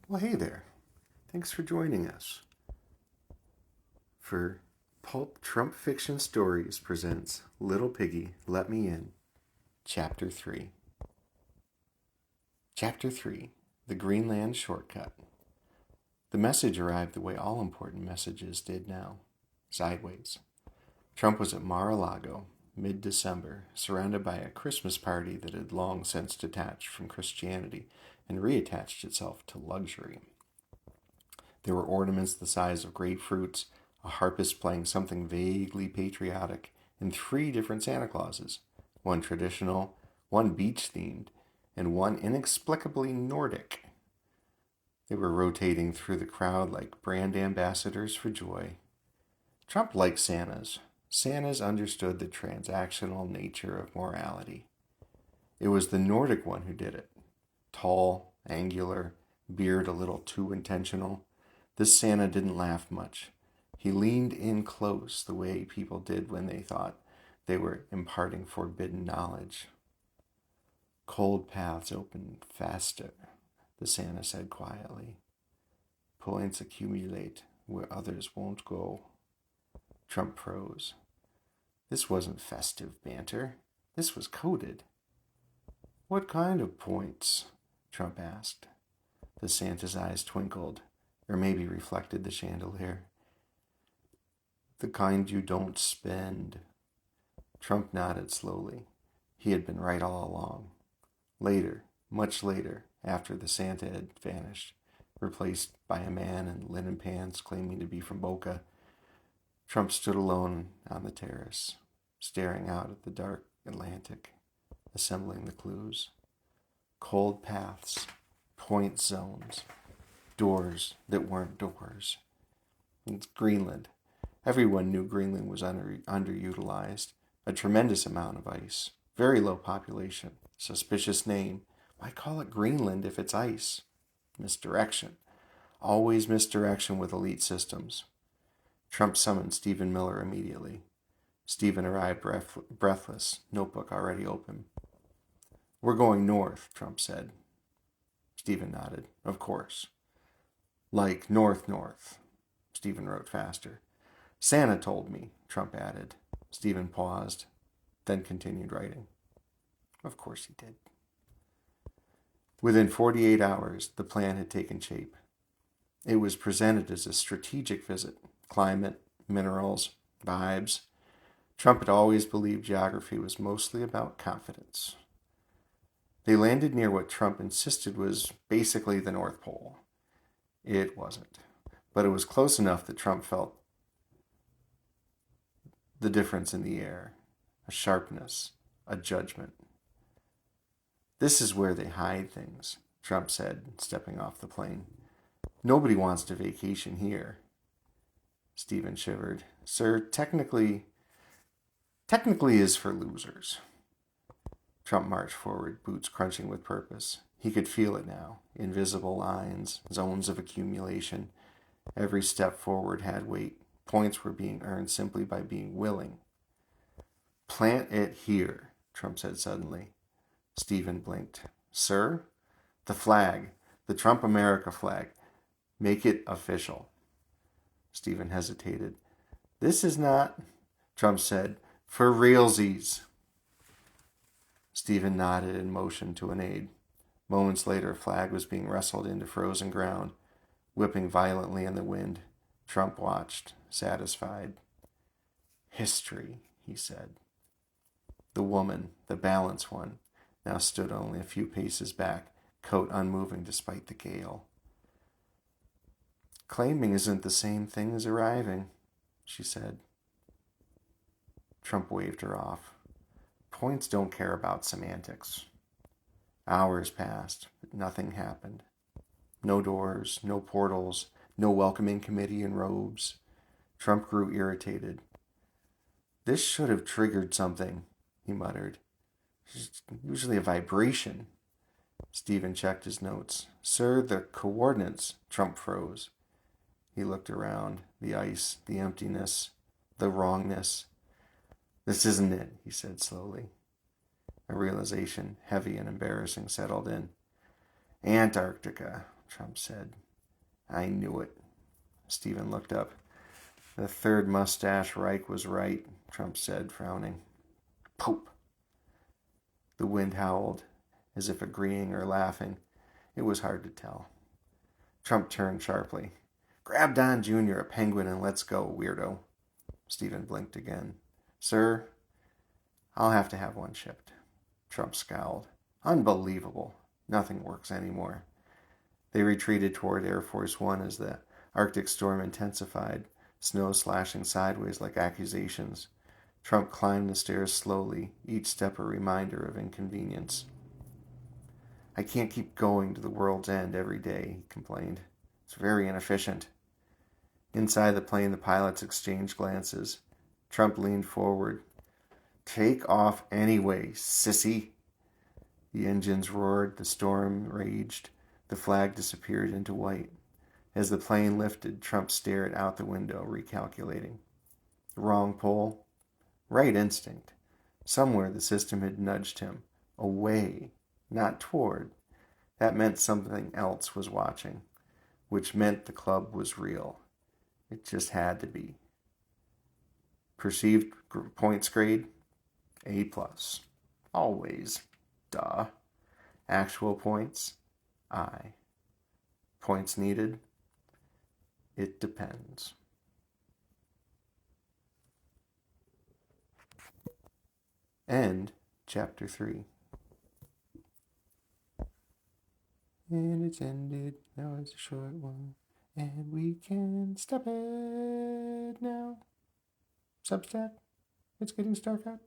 Well, hey there. Thanks for joining us for Pulp Trump Fiction Stories presents Little Piggy, Let Me In, Chapter 3. Chapter 3, The Greenland Shortcut. The message arrived the way all important messages did now, sideways. Trump was at Mar-a-Lago, mid-December, surrounded by a Christmas party that had long since detached from Christianity and reattached itself to luxury. There were ornaments the size of grapefruits, a harpist playing something vaguely patriotic, and 3 different Santa Clauses, one traditional, one beach-themed, and one inexplicably Nordic. They were rotating through the crowd like brand ambassadors for joy. Trump liked Santas. Santas understood the transactional nature of morality. It was the Nordic one who did it. Tall, angular, beard a little too intentional. This Santa didn't laugh much. He leaned in close the way people did when they thought they were imparting forbidden knowledge. Cold paths open faster, the Santa said quietly. Points accumulate where others won't go. Trump froze. This wasn't festive banter. This was coded. What kind of points? Trump asked. The Santa's eyes twinkled, or maybe reflected the chandelier. The kind you don't spend. Trump nodded slowly. He had been right all along. Later, much later, after the Santa had vanished, replaced by a man in linen pants claiming to be from Boca, Trump stood alone on the terrace, staring out at the dark Atlantic, assembling the clues. Cold paths, point zones, doors that weren't doors. It's Greenland. Everyone knew Greenland was underutilized. A tremendous amount of ice. Very low population. Suspicious name. Why call it Greenland if it's ice? Misdirection. Always misdirection with elite systems. Trump summoned Stephen Miller immediately. Stephen arrived breathless, notebook already open. We're going north, Trump said. Stephen nodded. Of course. Like north. Stephen wrote faster. Santa told me, Trump added. Stephen paused, then continued writing. Of course he did. Within 48 hours, the plan had taken shape. It was presented as a strategic visit. Climate, minerals, vibes. Trump had always believed geography was mostly about confidence. They landed near what Trump insisted was basically the North Pole. It wasn't, but it was close enough that Trump felt the difference in the air, a sharpness, a judgment. This is where they hide things, Trump said, stepping off the plane. Nobody wants to vacation here. Stephen shivered. Sir, technically is for losers. Trump marched forward, boots crunching with purpose. He could feel it now. Invisible lines, zones of accumulation. Every step forward had weight. Points were being earned simply by being willing. Plant it here, Trump said suddenly. Stephen blinked. Sir? The flag. The Trump America flag. Make it official. Stephen hesitated. This is not, Trump said, for realsies. Stephen nodded and motioned to an aide. Moments later, a flag was being wrestled into frozen ground, whipping violently in the wind. Trump watched, satisfied. History, he said. The woman, the balanced one, now stood only a few paces back, coat unmoving despite the gale. Claiming isn't the same thing as arriving, she said. Trump waved her off. Points don't care about semantics. Hours passed, but nothing happened. No doors, no portals, no welcoming committee in robes. Trump grew irritated. This should have triggered something, he muttered. It's usually a vibration. Stephen checked his notes. Sir, the coordinates. Trump froze. He looked around. The ice, the emptiness, the wrongness. This isn't it, he said slowly. A realization, heavy and embarrassing, settled in. Antarctica. Trump said. I knew it. Stephen looked up. The third mustache Reich was right, Trump said, frowning. Poop. The wind howled, as if agreeing or laughing. It was hard to tell. Trump turned sharply. Grab Don Jr., a penguin, and let's go, weirdo. Stephen blinked again. Sir, I'll have to have one shipped. Trump scowled. Unbelievable. Nothing works anymore. They retreated toward Air Force One as the Arctic storm intensified, snow slashing sideways like accusations. Trump climbed the stairs slowly, each step a reminder of inconvenience. I can't keep going to the world's end every day, he complained. It's very inefficient. Inside the plane, the pilots exchanged glances. Trump leaned forward. Take off anyway, sissy. The engines roared, the storm raged, the flag disappeared into white. As the plane lifted, Trump stared out the window, recalculating. Wrong pole? Right instinct. Somewhere the system had nudged him. Away, not toward. That meant something else was watching, which meant the club was real. It just had to be. Perceived points grade? A+. Always. Duh. Actual points? I. Points needed? It depends. End chapter 3. And it's ended. Now it's a short one. And we can stop it now. Substack. It's getting Starkout.